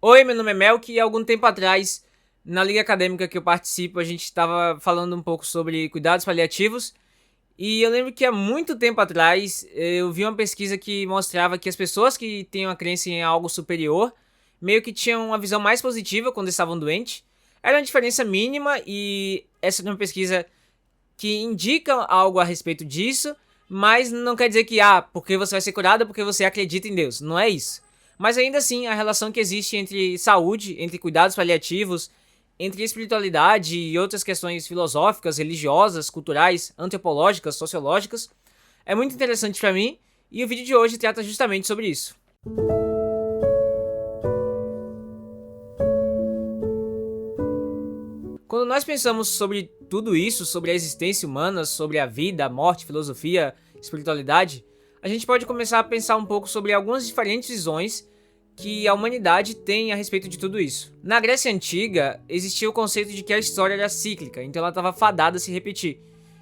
Oi, meu nome é Melk e algum tempo atrás, na liga acadêmica que eu participo, a gente estava falando um pouco sobre cuidados paliativos. E eu lembro que há muito tempo atrás eu vi uma pesquisa que mostrava que as pessoas que têm uma crença em algo superior meio que tinham uma visão mais positiva quando estavam doentes. Era uma diferença mínima e essa é uma pesquisa que indica algo a respeito disso, mas não quer dizer que, porque você vai ser curado porque você acredita em Deus. Não é isso. Mas ainda assim, a relação que existe entre saúde, entre cuidados paliativos, entre espiritualidade e outras questões filosóficas, religiosas, culturais, antropológicas, sociológicas, é muito interessante para mim e o vídeo de hoje trata justamente sobre isso. Quando nós pensamos sobre tudo isso, sobre a existência humana, sobre a vida, a morte, filosofia, espiritualidade, a gente pode começar a pensar um pouco sobre algumas diferentes visões que a humanidade tem a respeito de tudo isso. Na Grécia Antiga, existia o conceito de que a história era cíclica, então ela estava fadada a se repetir.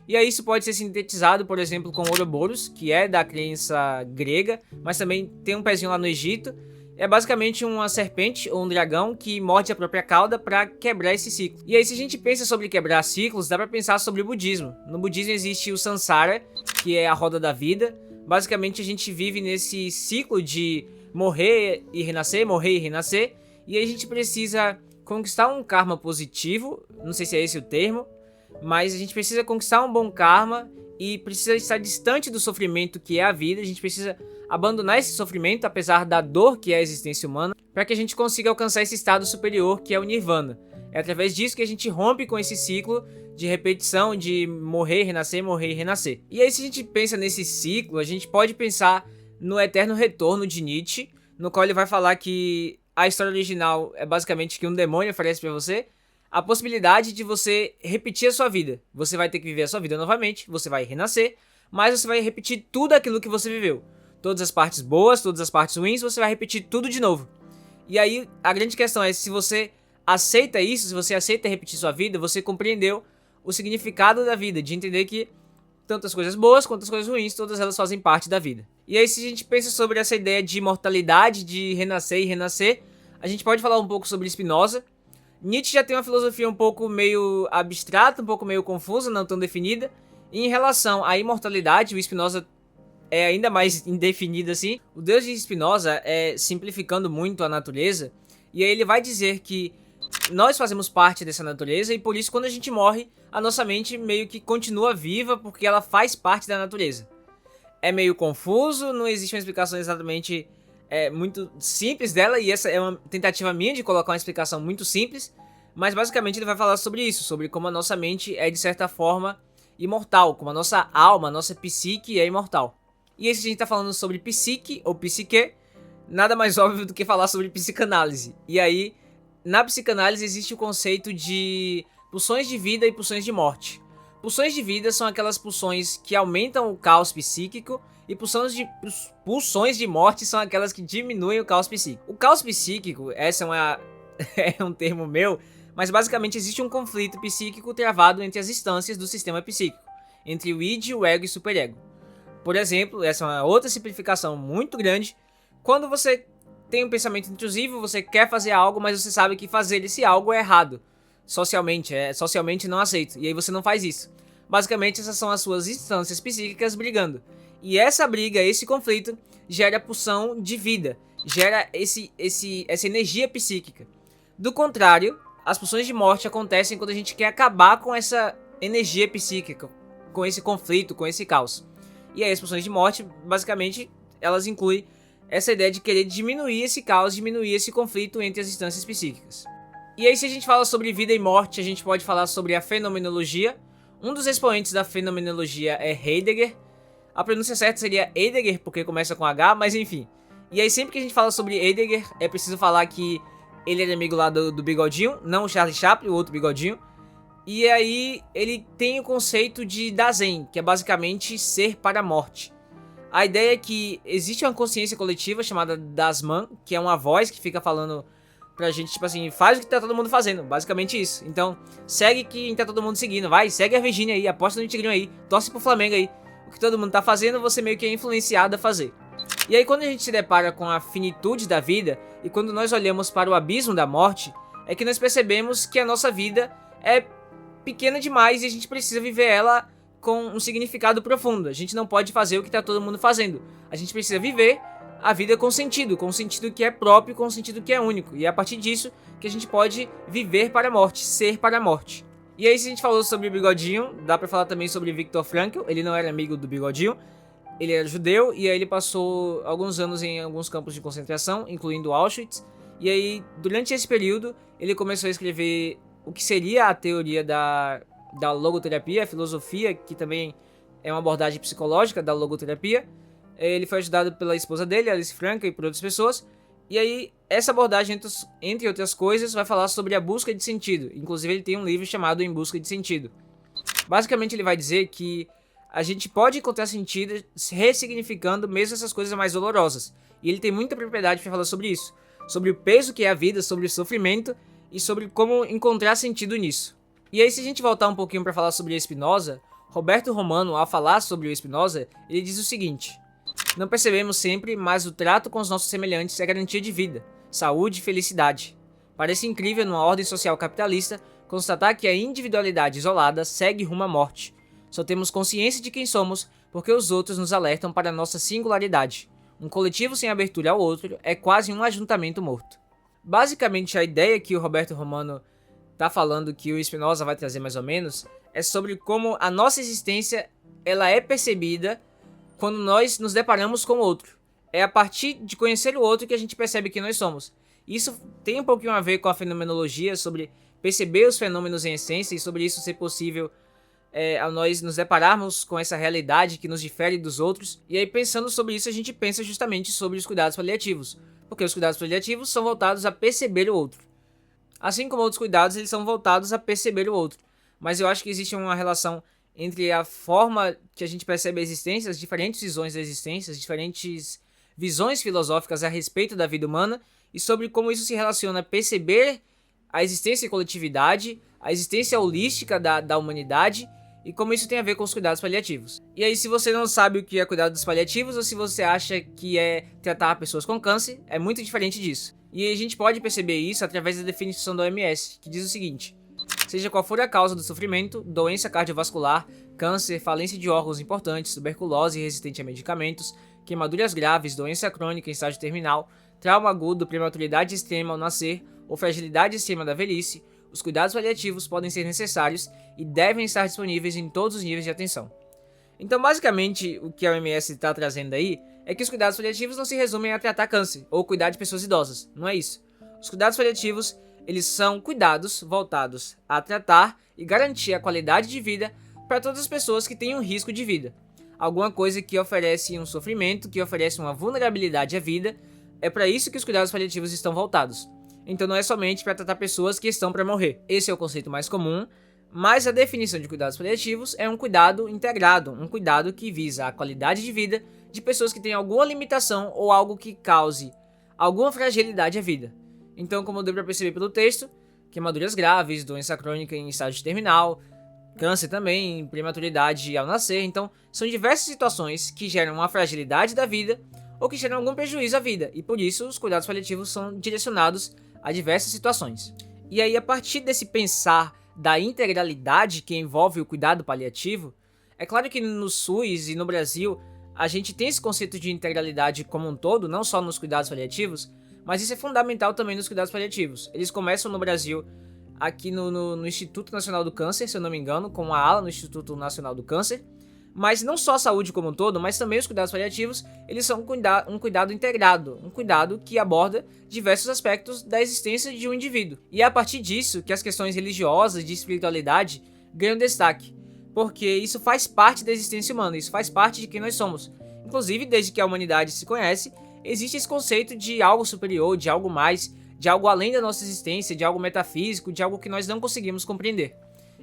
E aí isso pode ser sintetizado, por exemplo, com Ouroboros, que é da crença grega, mas também tem um pezinho lá no Egito. É basicamente uma serpente ou um dragão que morde a própria cauda para quebrar esse ciclo. E aí, se a gente pensa sobre quebrar ciclos, dá para pensar sobre o budismo. No budismo existe o samsara, que é a roda da vida. Basicamente, a gente vive nesse ciclo de morrer e renascer, morrer e renascer. E aí a gente precisa conquistar um karma positivo, não sei se é esse o termo, mas a gente precisa conquistar um bom karma e precisa estar distante do sofrimento que é a vida. A gente precisa abandonar esse sofrimento, apesar da dor que é a existência humana, para que a gente consiga alcançar esse estado superior que é o Nirvana. É através disso que a gente rompe com esse ciclo de repetição, de morrer, renascer e renascer. E aí, se a gente pensa nesse ciclo, a gente pode pensar no Eterno Retorno de Nietzsche, no qual ele vai falar que a história original é basicamente que um demônio oferece para você a possibilidade de você repetir a sua vida. Você vai ter que viver a sua vida novamente, você vai renascer, mas você vai repetir tudo aquilo que você viveu. Todas as partes boas, todas as partes ruins, você vai repetir tudo de novo. E aí, a grande questão é, se você aceita isso, se você aceita repetir sua vida, você compreendeu o significado da vida, de entender que tanto as coisas boas quanto as coisas ruins, todas elas fazem parte da vida. E aí, se a gente pensa sobre essa ideia de imortalidade, de renascer e renascer, a gente pode falar um pouco sobre Spinoza. Nietzsche já tem uma filosofia um pouco meio abstrata, um pouco meio confusa, não tão definida. E em relação à imortalidade, o Spinoza é ainda mais indefinido assim. O Deus de Spinoza é simplificando muito a natureza, e aí ele vai dizer que nós fazemos parte dessa natureza e por isso quando a gente morre, a nossa mente meio que continua viva porque ela faz parte da natureza. É meio confuso, não existe uma explicação exatamente muito simples dela, e essa é uma tentativa minha de colocar uma explicação muito simples, mas basicamente ele vai falar sobre isso, sobre como a nossa mente é de certa forma imortal, como a nossa alma, a nossa psique é imortal. E aí, se a gente tá falando sobre psique ou psique, nada mais óbvio do que falar sobre psicanálise. E aí, na psicanálise existe o conceito de pulsões de vida e pulsões de morte. Pulsões de vida são aquelas pulsões que aumentam o caos psíquico, e pulsões de morte são aquelas que diminuem o caos psíquico. O caos psíquico, essa é um termo meu, mas basicamente existe um conflito psíquico travado entre as instâncias do sistema psíquico, entre o id, o ego e o superego. Por exemplo, essa é uma outra simplificação muito grande. Quando você tem um pensamento intrusivo, você quer fazer algo, mas você sabe que fazer esse algo é errado. Socialmente, é socialmente não aceito. E aí você não faz isso. Basicamente, essas são as suas instâncias psíquicas brigando. E essa briga, esse conflito, gera pulsão de vida. Gera essa energia psíquica. Do contrário, as pulsões de morte acontecem quando a gente quer acabar com essa energia psíquica, com esse conflito, com esse caos. E aí as pulsões de morte, basicamente, elas incluem essa ideia de querer diminuir esse caos, diminuir esse conflito entre as instâncias psíquicas. E aí, se a gente fala sobre vida e morte, a gente pode falar sobre a fenomenologia. Um dos expoentes da fenomenologia é Heidegger. A pronúncia certa seria Heidegger, porque começa com H, mas enfim. E aí, sempre que a gente fala sobre Heidegger, é preciso falar que ele é amigo lá do Bigodinho, não o Charlie Chaplin, o outro Bigodinho. E aí ele tem o conceito de Dasein, que é basicamente ser para a morte. A ideia é que existe uma consciência coletiva chamada Dasman, que é uma voz que fica falando pra gente, tipo assim, faz o que tá todo mundo fazendo, basicamente isso. Então, segue quem tá todo mundo seguindo, vai, segue a Virgínia aí, aposta no Tigrinho aí, torce pro Flamengo aí. O que todo mundo tá fazendo, você meio que é influenciado a fazer. E aí quando a gente se depara com a finitude da vida e quando nós olhamos para o abismo da morte, é que nós percebemos que a nossa vida é pequena demais e a gente precisa viver ela com um significado profundo. A gente não pode fazer o que está todo mundo fazendo. A gente precisa viver a vida com um sentido que é próprio, com um sentido que é único. E é a partir disso que a gente pode viver para a morte, ser para a morte. E aí, se a gente falou sobre o Bigodinho, dá pra falar também sobre Viktor Frankl. Ele não era amigo do Bigodinho, ele era judeu, e aí ele passou alguns anos em alguns campos de concentração, incluindo Auschwitz. E aí, durante esse período, ele começou a escrever o que seria a teoria da logoterapia, a filosofia, que também é uma abordagem psicológica da logoterapia. Ele foi ajudado pela esposa dele, Alice Frankl, e por outras pessoas. E aí, essa abordagem, entre outras coisas, vai falar sobre a busca de sentido. Inclusive, ele tem um livro chamado Em Busca de Sentido. Basicamente, ele vai dizer que a gente pode encontrar sentido ressignificando mesmo essas coisas mais dolorosas. E ele tem muita propriedade para falar sobre isso. Sobre o peso que é a vida, sobre o sofrimento e sobre como encontrar sentido nisso. E aí, se a gente voltar um pouquinho para falar sobre Spinoza, Roberto Romano, ao falar sobre o Spinoza, ele diz o seguinte: não percebemos sempre, mas o trato com os nossos semelhantes é garantia de vida, saúde e felicidade. Parece incrível numa ordem social capitalista constatar que a individualidade isolada segue rumo à morte. Só temos consciência de quem somos porque os outros nos alertam para a nossa singularidade. Um coletivo sem abertura ao outro é quase um ajuntamento morto. Basicamente, a ideia que o Roberto Romano está falando, que o Spinoza vai trazer mais ou menos, é sobre como a nossa existência ela é percebida quando nós nos deparamos com o outro. É a partir de conhecer o outro que a gente percebe quem nós somos. Isso tem um pouquinho a ver com a fenomenologia, sobre perceber os fenômenos em essência e sobre isso ser possível ao nós nos depararmos com essa realidade que nos difere dos outros. E aí, pensando sobre isso, a gente pensa justamente sobre os cuidados paliativos, porque os cuidados paliativos são voltados a perceber o outro. Assim como outros cuidados, eles são voltados a perceber o outro. Mas eu acho que existe uma relação entre a forma que a gente percebe a existência, as diferentes visões da existência, as diferentes visões filosóficas a respeito da vida humana e sobre como isso se relaciona a perceber a existência em coletividade, a existência holística da humanidade e como isso tem a ver com os cuidados paliativos. E aí, se você não sabe o que é cuidados paliativos ou se você acha que é tratar pessoas com câncer, é muito diferente disso. E a gente pode perceber isso através da definição da OMS, que diz o seguinte: seja qual for a causa do sofrimento, doença cardiovascular, câncer, falência de órgãos importantes, tuberculose resistente a medicamentos, queimaduras graves, doença crônica em estágio terminal, trauma agudo, prematuridade extrema ao nascer ou fragilidade extrema da velhice, os cuidados paliativos podem ser necessários e devem estar disponíveis em todos os níveis de atenção. Então, basicamente, o que a OMS está trazendo aí é que os cuidados paliativos não se resumem a tratar câncer ou cuidar de pessoas idosas, não é isso. Os cuidados paliativos, eles são cuidados voltados a tratar e garantir a qualidade de vida para todas as pessoas que têm um risco de vida. Alguma coisa que oferece um sofrimento, que oferece uma vulnerabilidade à vida, é para isso que os cuidados paliativos estão voltados. Então não é somente para tratar pessoas que estão para morrer. Esse é o conceito mais comum, mas a definição de cuidados paliativos é um cuidado integrado, um cuidado que visa a qualidade de vida de pessoas que têm alguma limitação ou algo que cause alguma fragilidade à vida. Então, como deu para perceber pelo texto, queimaduras graves, doença crônica em estágio terminal, câncer também, prematuridade ao nascer. Então, são diversas situações que geram uma fragilidade da vida ou que geram algum prejuízo à vida, e por isso os cuidados paliativos são direcionados a diversas situações. E aí, a partir desse pensar da integralidade que envolve o cuidado paliativo, é claro que no SUS e no Brasil a gente tem esse conceito de integralidade como um todo, não só nos cuidados paliativos, mas isso é fundamental também nos cuidados paliativos. Eles começam no Brasil aqui no Instituto Nacional do Câncer, se eu não me engano, com uma ala no Instituto Nacional do Câncer, mas não só a saúde como um todo, mas também os cuidados paliativos, eles são um cuidado integrado, um cuidado que aborda diversos aspectos da existência de um indivíduo. E é a partir disso que as questões religiosas, de espiritualidade, ganham destaque, porque isso faz parte da existência humana, isso faz parte de quem nós somos. Inclusive, desde que a humanidade se conhece, existe esse conceito de algo superior, de algo mais, de algo além da nossa existência, de algo metafísico, de algo que nós não conseguimos compreender.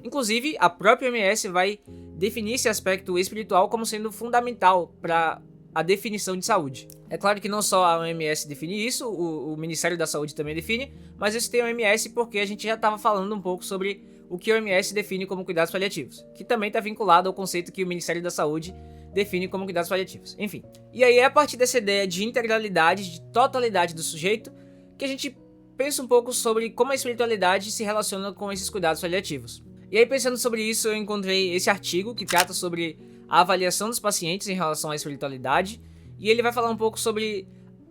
Inclusive, a própria OMS vai definir esse aspecto espiritual como sendo fundamental para a definição de saúde. É claro que não só a OMS define isso, o Ministério da Saúde também define, mas eu citei a OMS porque a gente já estava falando um pouco sobre o que a OMS define como cuidados paliativos, que também está vinculado ao conceito que o Ministério da Saúde define como cuidados paliativos. Enfim. E aí é a partir dessa ideia de integralidade, de totalidade do sujeito, que a gente pensa um pouco sobre como a espiritualidade se relaciona com esses cuidados paliativos. E aí, pensando sobre isso, eu encontrei esse artigo que trata sobre a avaliação dos pacientes em relação à espiritualidade, e ele vai falar um pouco sobre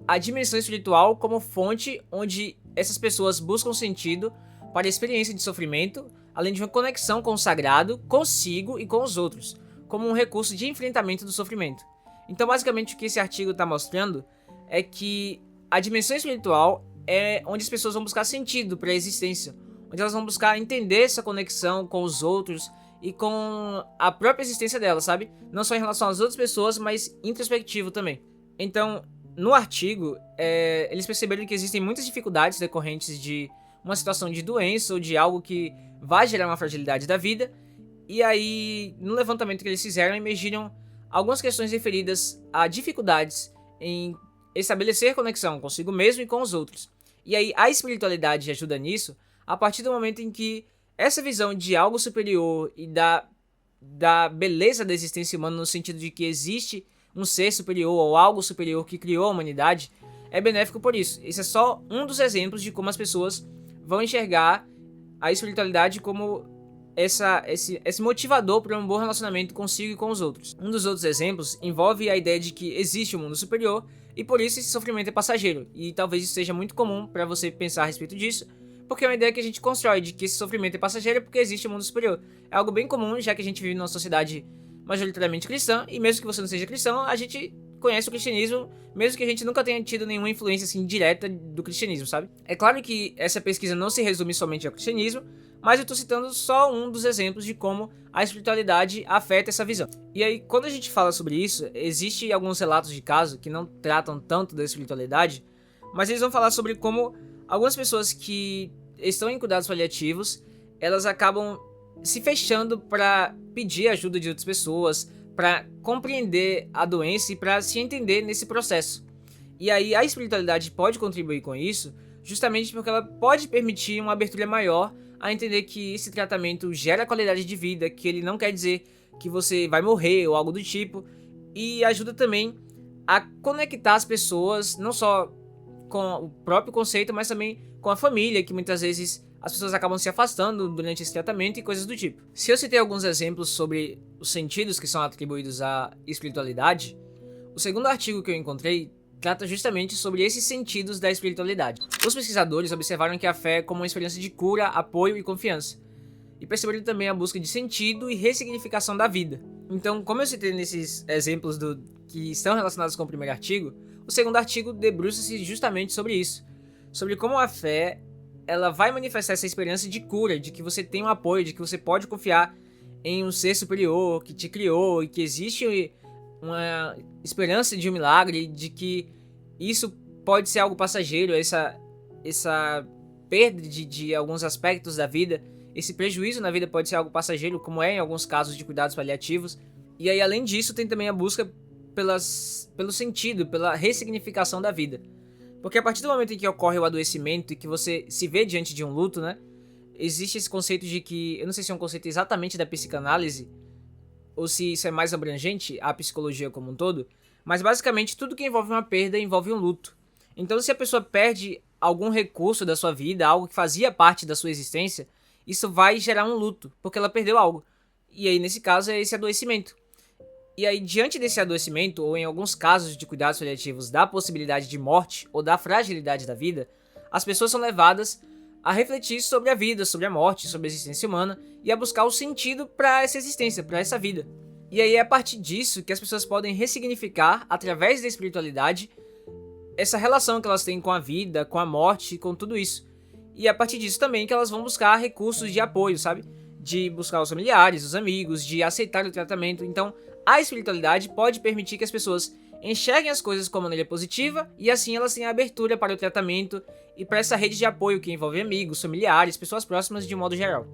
a dimensão espiritual como fonte onde essas pessoas buscam sentido para a experiência de sofrimento, além de uma conexão com o sagrado, consigo e com os outros, como um recurso de enfrentamento do sofrimento. Então, basicamente, o que esse artigo está mostrando é que a dimensão espiritual é onde as pessoas vão buscar sentido para a existência, onde elas vão buscar entender essa conexão com os outros e com a própria existência delas, sabe? Não só em relação às outras pessoas, mas introspectivo também. Então, no artigo, eles perceberam que existem muitas dificuldades decorrentes de uma situação de doença ou de algo que vai gerar uma fragilidade da vida. E aí, no levantamento que eles fizeram, emergiram algumas questões referidas a dificuldades em estabelecer conexão consigo mesmo e com os outros. E aí, a espiritualidade ajuda nisso a partir do momento em que essa visão de algo superior e da beleza da existência humana, no sentido de que existe um ser superior ou algo superior que criou a humanidade, é benéfico por isso. Esse é só um dos exemplos de como as pessoas vão enxergar a espiritualidade como esse motivador para um bom relacionamento consigo e com os outros. Um dos outros exemplos envolve a ideia de que existe um mundo superior e por isso esse sofrimento é passageiro. E talvez isso seja muito comum para você pensar a respeito disso, porque é uma ideia que a gente constrói de que esse sofrimento é passageiro porque existe um mundo superior. É algo bem comum, já que a gente vive numa sociedade majoritariamente cristã, e mesmo que você não seja cristão, a gente conhece o cristianismo, mesmo que a gente nunca tenha tido nenhuma influência assim direta do cristianismo, sabe? É claro que essa pesquisa não se resume somente ao cristianismo, mas eu tô citando só um dos exemplos de como a espiritualidade afeta essa visão. E aí, quando a gente fala sobre isso, existem alguns relatos de caso que não tratam tanto da espiritualidade, mas eles vão falar sobre como algumas pessoas que estão em cuidados paliativos, elas acabam se fechando para pedir ajuda de outras pessoas, para compreender a doença e para se entender nesse processo. E aí a espiritualidade pode contribuir com isso, justamente porque ela pode permitir uma abertura maior a entender que esse tratamento gera qualidade de vida, que ele não quer dizer que você vai morrer ou algo do tipo, e ajuda também a conectar as pessoas, não só com o próprio conceito, mas também com a família, que muitas vezes as pessoas acabam se afastando durante esse tratamento e coisas do tipo. Se eu citei alguns exemplos sobre os sentidos que são atribuídos à espiritualidade, o segundo artigo que eu encontrei trata justamente sobre esses sentidos da espiritualidade. Os pesquisadores observaram que a fé é como uma experiência de cura, apoio e confiança, e perceberam também a busca de sentido e ressignificação da vida. Então, como eu citei nesses exemplos que estão relacionados com o primeiro artigo, o segundo artigo debruça-se justamente sobre isso, sobre como a fé ela vai manifestar essa esperança de cura, de que você tem um apoio, de que você pode confiar em um ser superior que te criou e que existe uma esperança de um milagre, de que isso pode ser algo passageiro, essa perda de alguns aspectos da vida, esse prejuízo na vida pode ser algo passageiro, como é em alguns casos de cuidados paliativos. E aí, além disso, tem também a busca pelo sentido, pela ressignificação da vida. Porque a partir do momento em que ocorre o adoecimento e que você se vê diante de um luto, né? Existe esse conceito de que, eu não sei se é um conceito exatamente da psicanálise, ou se isso é mais abrangente, a psicologia como um todo, mas basicamente tudo que envolve uma perda envolve um luto. Então, se a pessoa perde algum recurso da sua vida, algo que fazia parte da sua existência, isso vai gerar um luto, porque ela perdeu algo. E aí, nesse caso, é esse adoecimento. E aí, diante desse adoecimento, ou em alguns casos de cuidados paliativos da possibilidade de morte ou da fragilidade da vida, as pessoas são levadas a refletir sobre a vida, sobre a morte, sobre a existência humana e a buscar o sentido para essa existência, para essa vida. E aí é a partir disso que as pessoas podem ressignificar, através da espiritualidade, essa relação que elas têm com a vida, com a morte, com tudo isso. E é a partir disso também que elas vão buscar recursos de apoio, sabe? De buscar os familiares, os amigos, de aceitar o tratamento. Então, a espiritualidade pode permitir que as pessoas enxerguem as coisas com maneira positiva e assim elas têm a abertura para o tratamento e para essa rede de apoio que envolve amigos, familiares, pessoas próximas de um modo geral.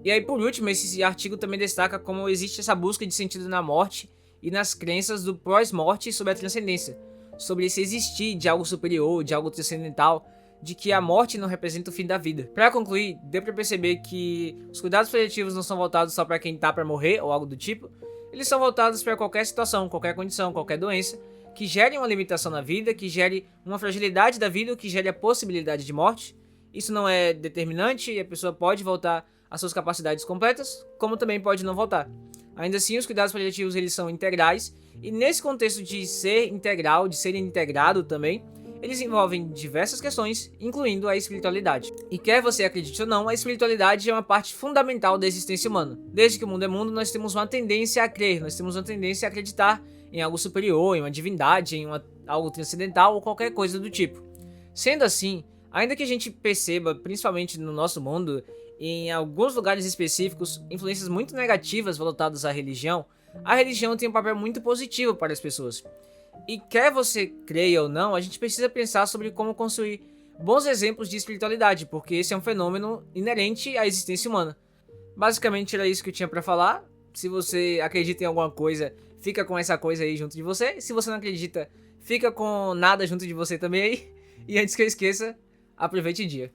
E aí, por último, esse artigo também destaca como existe essa busca de sentido na morte e nas crenças do pós-morte sobre a transcendência, sobre esse existir de algo superior, de algo transcendental, de que a morte não representa o fim da vida. Para concluir, deu para perceber que os cuidados paliativos não são voltados só para quem tá para morrer ou algo do tipo, eles são voltados para qualquer situação, qualquer condição, qualquer doença, que gere uma limitação na vida, que gere uma fragilidade da vida, que gere a possibilidade de morte. Isso não é determinante e a pessoa pode voltar às suas capacidades completas, como também pode não voltar. Ainda assim, os cuidados paliativos eles são integrais, e nesse contexto de ser integral, de ser integrado também, eles envolvem diversas questões, incluindo a espiritualidade. E quer você acredite ou não, a espiritualidade é uma parte fundamental da existência humana. Desde que o mundo é mundo, nós temos uma tendência a crer, nós temos uma tendência a acreditar em algo superior, em uma divindade, algo transcendental ou qualquer coisa do tipo. Sendo assim, ainda que a gente perceba, principalmente no nosso mundo, em alguns lugares específicos, influências muito negativas voltadas à religião, a religião tem um papel muito positivo para as pessoas. E quer você creia ou não, a gente precisa pensar sobre como construir bons exemplos de espiritualidade, porque esse é um fenômeno inerente à existência humana. Basicamente era isso que eu tinha para falar. Se você acredita em alguma coisa, fica com essa coisa aí junto de você. Se você não acredita, fica com nada junto de você também aí. E antes que eu esqueça, aproveite o dia.